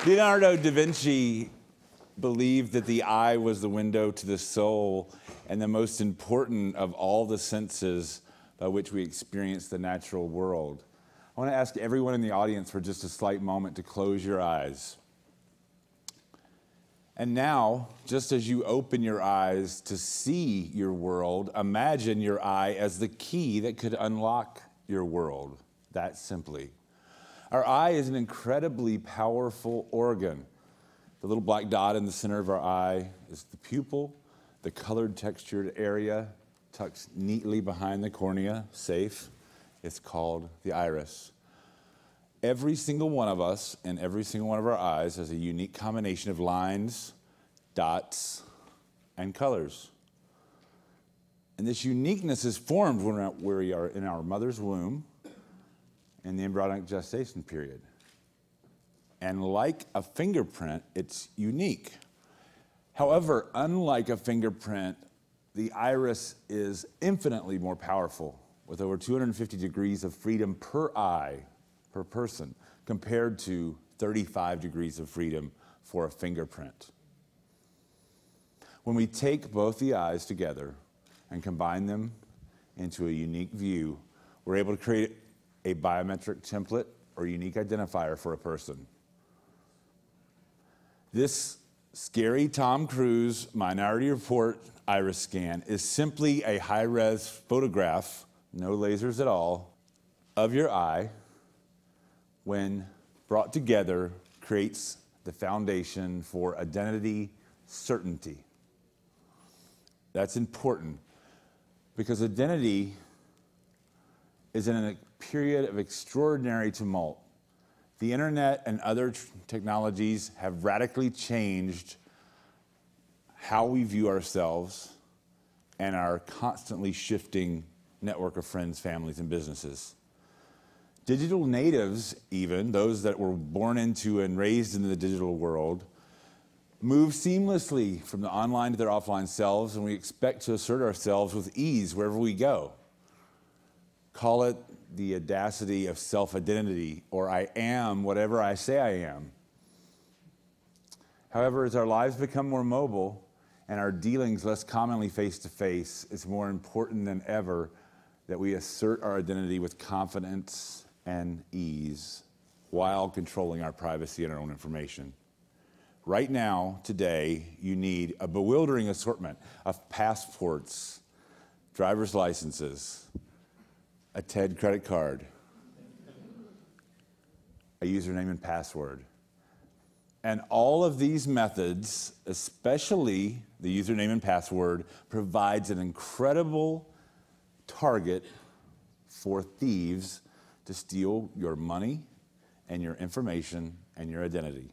Leonardo da Vinci believed that the eye was the window to the soul and the most important of all the senses by which we experience the natural world. I want to ask everyone in the audience for just a slight moment to close your eyes. And now, just as you open your eyes to see your world, imagine your eye as the key that could unlock your world, that simply. Our eye is an incredibly powerful organ. The little black dot in the center of our eye is the pupil, the colored textured area tucked neatly behind the cornea, safe. It's called the iris. Every single one of us and every single one of our eyes has a unique combination of lines, dots, and colors. And this uniqueness is formed when we are in our mother's womb in the embryonic gestation period. And like a fingerprint, it's unique. However, unlike a fingerprint, the iris is infinitely more powerful, with over 250 degrees of freedom per eye, per person, compared to 35 degrees of freedom for a fingerprint. When we take both the eyes together and combine them into a unique view, we're able to create a biometric template or unique identifier for a person. This scary Tom Cruise Minority Report iris scan is simply a high-res photograph, no lasers at all, of your eye. When brought together, creates the foundation for identity certainty. That's important because identity is in a period of extraordinary tumult. The internet and other technologies have radically changed how we view ourselves and our constantly shifting network of friends, families, and businesses. Digital natives, even, those that were born into and raised in the digital world, move seamlessly from the online to their offline selves, and we expect to assert ourselves with ease wherever we go. Call it the audacity of self-identity, or I am whatever I say I am. However, as our lives become more mobile and our dealings less commonly face-to-face, it's more important than ever that we assert our identity with confidence and ease while controlling our privacy and our own information. Right now, today, you need a bewildering assortment of passports, driver's licenses, a TED credit card, a username and password. And all of these methods, especially the username and password, provides an incredible target for thieves to steal your money and your information and your identity.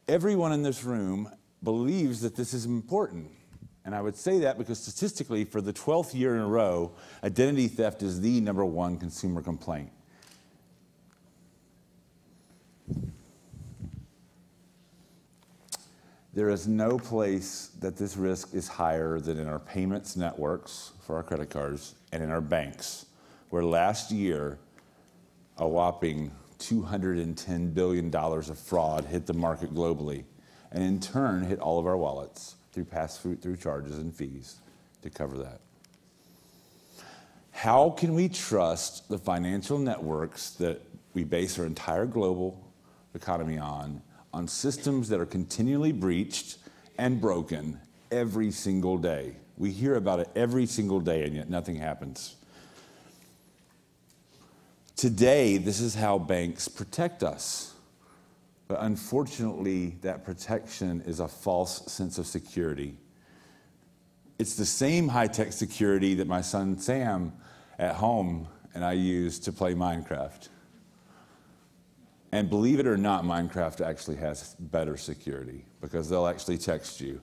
Everyone in this room believes that this is important. And I would say that because statistically, for the 12th year in a row, identity theft is the #1 consumer complaint. There is no place that this risk is higher than in our payments networks for our credit cards and in our banks, where last year, a whopping $210 billion of fraud hit the market globally, and in turn hit all of our wallets through pass-through charges and fees to cover that. How can we trust the financial networks that we base our entire global economy on systems that are continually breached and broken every single day? We hear about it every single day, and yet nothing happens. Today, this is how banks protect us. But unfortunately, that protection is a false sense of security. It's the same high-tech security that my son Sam at home and I use to play Minecraft. And believe it or not, Minecraft actually has better security because they'll actually text you.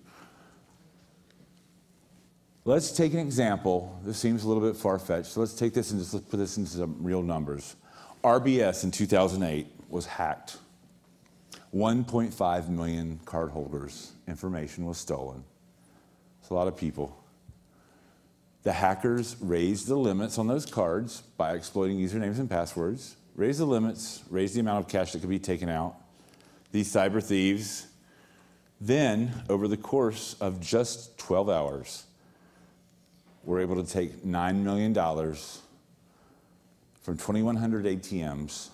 Let's take an example. This seems a little bit far-fetched, so let's take this and just put this into some real numbers. RBS in 2008 was hacked. 1.5 million cardholders' information was stolen. It's a lot of people. The hackers raised the limits on those cards by exploiting usernames and passwords. raise the limits, raise the amount of cash that could be taken out. These cyber thieves then, over the course of just 12 hours, were able to take $9 million from 2,100 ATMs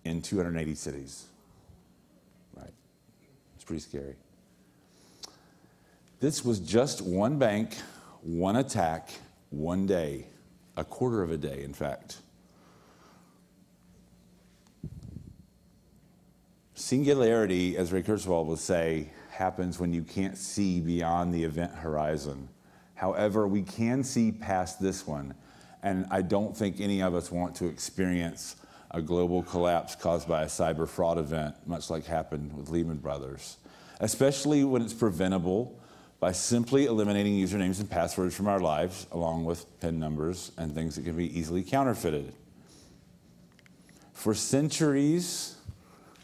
in 280 cities. Right? It's pretty scary. This was just one bank, one attack, one day, a quarter of a day, in fact. Singularity, as Ray Kurzweil would say, happens when you can't see beyond the event horizon. However, we can see past this one, and I don't think any of us want to experience a global collapse caused by a cyber fraud event, much like happened with Lehman Brothers, especially when it's preventable by simply eliminating usernames and passwords from our lives, along with PIN numbers and things that can be easily counterfeited. For centuries,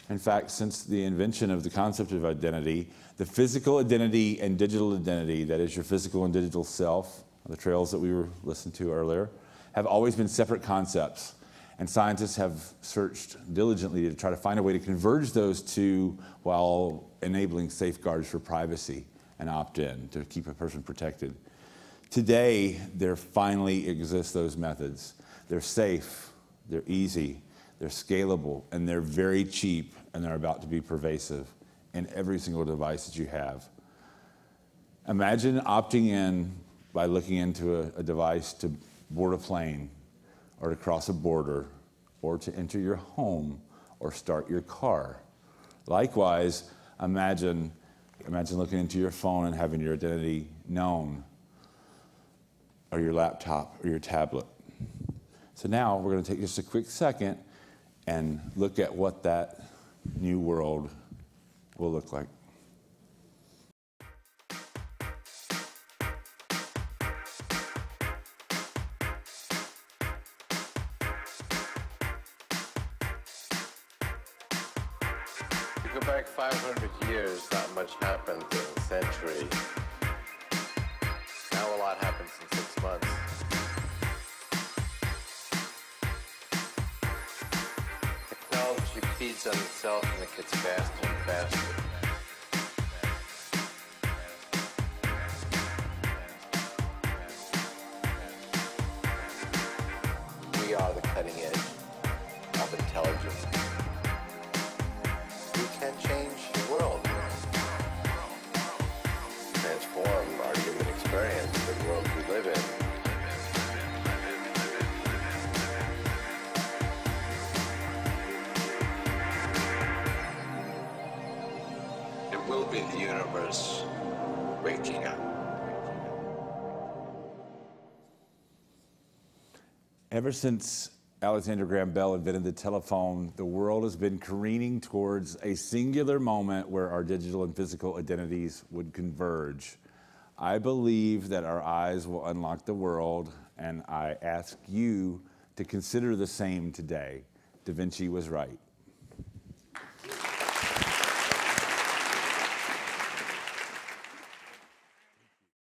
in fact, since the invention of the concept of identity, the physical identity and digital identity, that is your physical and digital self, the trails that we were listening to earlier, have always been separate concepts. And scientists have searched diligently to try to find a way to converge those two while enabling safeguards for privacy and opt-in to keep a person protected. Today, there finally exist those methods. They're safe, they're easy, they're scalable, and they're very cheap, and they're about to be pervasive in every single device that you have. Imagine opting in by looking into a device to board a plane, or to cross a border, or to enter your home, or start your car. Likewise, imagine looking into your phone and having your identity known, or your laptop, or your tablet. So now we're going to take just a quick second and look at what that new world will look like. Go back 500 years, not much happened in a century. Now a lot happens in 6 months. Technology feeds on itself and it gets faster and faster. We are the cutting edge of intelligence. We can change the world, transform our human experience, the world we live in. It will be the universe waking up. Ever since Alexander Graham Bell invented the telephone, the world has been careening towards a singular moment where our digital and physical identities would converge. I believe that our eyes will unlock the world, and I ask you to consider the same today. Da Vinci was right.